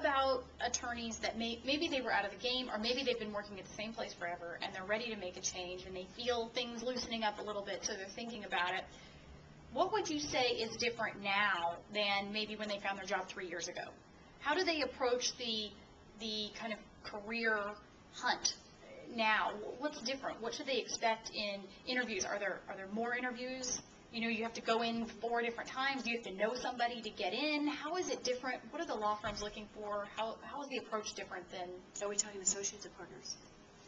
about attorneys that maybe they were out of the game, or maybe they've been working at the same place forever and they're ready to make a change and they feel things loosening up a little bit, so they're thinking about it. What would you say is different now than maybe when they found their job 3 years ago? How do they approach the kind of career hunt now? What's different? What should they expect in interviews? Are there more interviews? You know, you have to go in 4 different times. Do you have to know somebody to get in? How is it different? What are the law firms looking for? How is the approach different than? Are we talking associates or partners?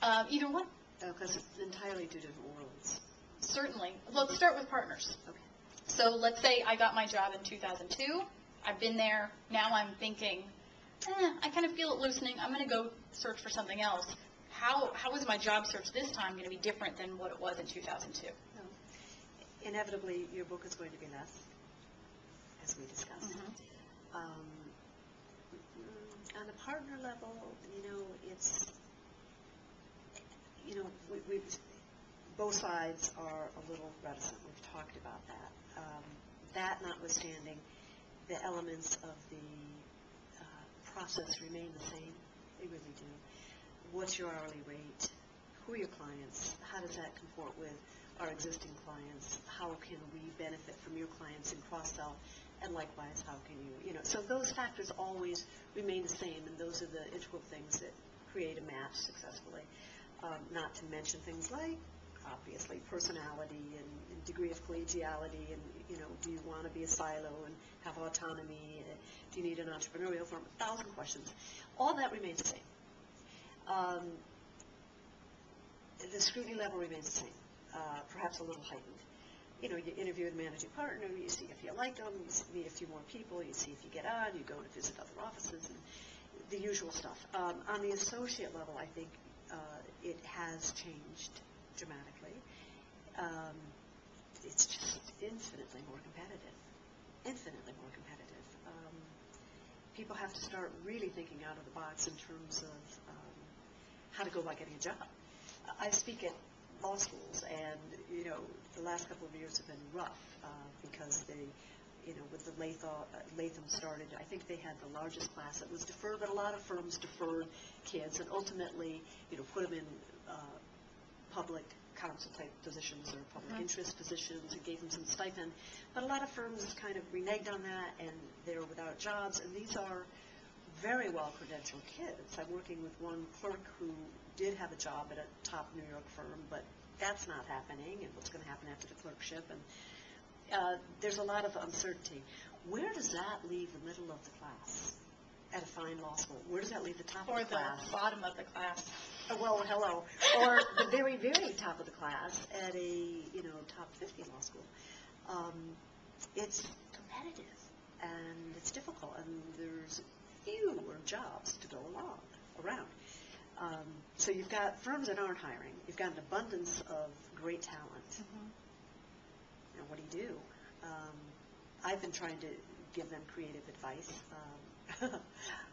Either one. Because it's entirely 2 different worlds. Certainly. Let's start with partners. Okay. So let's say I got my job in 2002. I've been there. Now I'm thinking, I kind of feel it loosening. I'm going to go search for something else. How is my job search this time going to be different than what it was in 2002? Inevitably, your book is going to be less, as we discussed. Mm-hmm. On the partner level, it's, both sides are a little reticent. We've talked about that. That notwithstanding, the elements of the process remain the same. They really do. What's your hourly rate? Who are your clients? How does that comport with our existing clients? How can we benefit from your clients and cross-sell? And likewise, how can you, so those factors always remain the same, and those are the integral things that create a match successfully. Not to mention things like, obviously, personality and degree of collegiality, and, do you want to be a silo and have autonomy? Do you need an entrepreneurial firm? 1,000 questions. All that remains the same. The scrutiny level remains the same. Perhaps a little heightened. You interview with a managing partner, you see if you like them, you meet a few more people, you see if you get on, you go to visit other offices, and the usual stuff. On the associate level, I think it has changed dramatically. It's just infinitely more competitive. Infinitely more competitive. People have to start really thinking out of the box in terms of how to go about getting a job. I speak at law schools, and the last couple of years have been rough because they, with the Latham started, I think they had the largest class that was deferred, but a lot of firms deferred kids and ultimately, put them in public counsel type positions or public interest positions and gave them some stipend. But a lot of firms kind of reneged on that, and they're without jobs, and these are very well credentialed kids. I'm working with one clerk who did have a job at a top New York firm, but that's not happening, and what's going to happen after the clerkship, and there's a lot of uncertainty. Where does that leave the middle of the class at a fine law school? Where does that leave the top of the class? Or the bottom of the class. Well, hello. Or the very, very top of the class at a, top 50 law school. It's competitive, and it's difficult, and there's fewer jobs to go around. So you've got firms that aren't hiring. You've got an abundance of great talent. Mm-hmm. Now, what do you do? I've been trying to give them creative advice.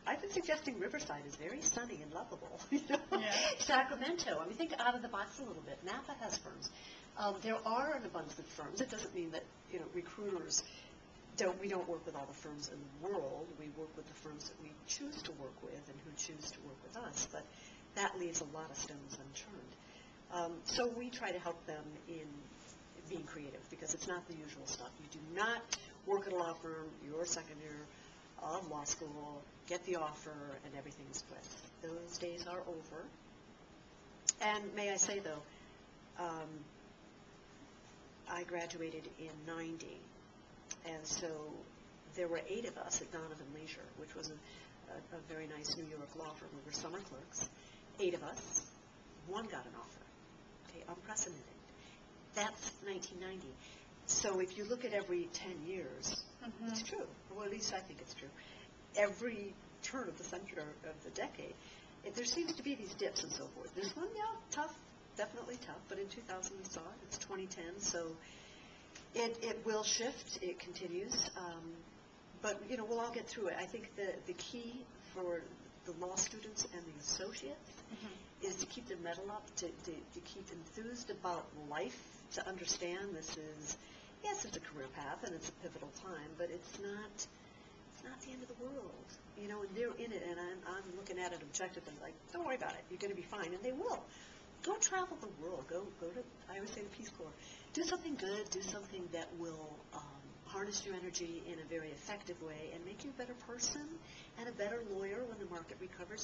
I've been suggesting Riverside is very sunny and lovable. Yeah. Sacramento, think out of the box a little bit. Napa has firms. There are an abundance of firms. It doesn't mean that recruiters we don't work with all the firms in the world. We work with the firms that we choose to work with and who choose to work with us. But that leaves a lot of stones unturned. So we try to help them in being creative, because it's not the usual stuff. You do not work at a law firm, your second year of law school, get the offer, and everything's good. Those days are over. And may I say, though, I graduated in 90, and so there were 8 of us at Donovan Leisure, which was a very nice New York law firm. We were summer clerks. 8 of us. 1 got an offer. Okay, unprecedented. That's 1990. So if you look at every 10 years, it's true. Well, at least I think it's true. Every turn of the century, of the decade, there seems to be these dips and so forth. This one, tough, definitely tough. But in 2000 we saw it. It's 2010, so it will shift. It continues. But we'll all get through it. I think the key for the law students and the associates is to keep their mettle up, to keep enthused about life, to understand this is, yes, it's a career path and it's a pivotal time, but it's not the end of the world. You know, and they're in it, and I'm looking at it objectively, like, don't worry about it, you're going to be fine, and they will. Go travel the world. Go to, I always say the Peace Corps. Do something good. Do something that will harness your energy in a very effective way and make you a better person and a better lawyer when the market recovers.